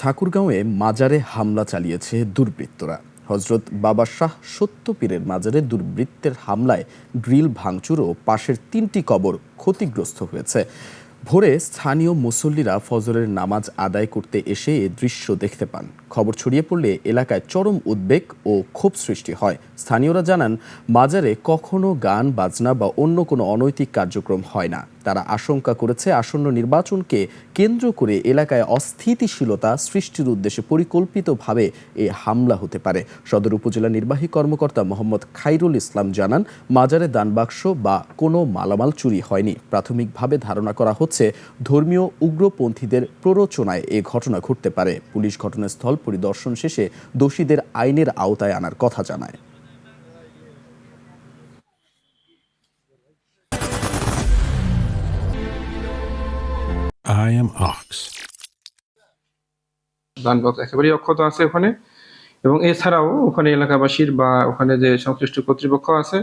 ঠাকুরগাঁওয়ে মাজারে হামলা চালিয়েছে দুর্বৃত্তরা। হজরত বাবা শাহ সত্য পীরের মাজারে দুর্বৃত্তের হামলায় গ্রিল ভাঙচুর ও পাশের 3টি কবর ক্ষতিগ্রস্ত হয়েছে। ভোরে স্থানীয় মুসল্লিরা ফজরের নামাজ আদায় করতে এসে এ দৃশ্য দেখতে পান। খবর ছড়িয়ে পড়লে এলাকায় চরম উদ্বেগ ও ক্ষোভ সৃষ্টি হয়। স্থানীয়রা জানান, মাজারে কখনো গান বাজনা বা অন্য কোনো অনৈতিক কার্যক্রম হয় না। তারা আশঙ্কা করেছে আসন্ন নির্বাচনকে কেন্দ্র করে এলাকায় অস্থিতিশীলতা সৃষ্টির উদ্দেশ্যে পরিকল্পিতভাবে এ হামলা হতে পারে। সদর উপজেলা নির্বাহী কর্মকর্তা মোহাম্মদ খাইরুল ইসলাম জানান, মাজারে দানবাক্স বা কোনো মালামাল চুরি হয়নি। প্রাথমিকভাবে ধারণা করা হচ্ছে ধর্মীয় উগ্রপন্থীদের প্ররোচনায় এ ঘটনা ঘটতে পারে। পুলিশ ঘটনাস্থল পরিদর্শন শেষে দোষীদের আইনের আওতায় আনার কথা জানায়। I am Ox. দানবাক্স একেবারেই অক্ষত আছে ওখানে, এবং এছাড়াও ওখানে এলাকাবাসীর বা ওখানে যে সংশ্লিষ্ট কর্তৃপক্ষ আছে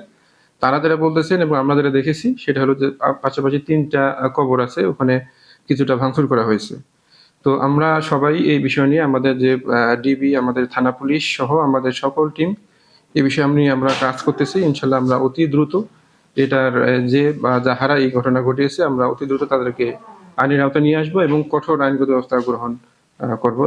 তারা যারা বলতেছেন এবং আমরা যারা দেখেছি সেটা হলো যে পাশাপাশি 3টা কবর আছে, ওখানে কিছুটা ভাঙচুর করা হয়েছে। তো আমরা সবাই এই বিষয় নিয়ে আমাদের যে ডিবি, আমাদের থানা পুলিশ সহ আমাদের সকল টিম এই বিষয়ে আমরা কাজ করতেছি। ইনশাল্লাহ আমরা অতি দ্রুত এটার যে যাহারা এই ঘটনা ঘটিয়েছে আমরা অতি দ্রুত তাদেরকে আইনের আওতায় নিয়ে আসবো এবং কঠোর আইনগত ব্যবস্থা গ্রহণ করব।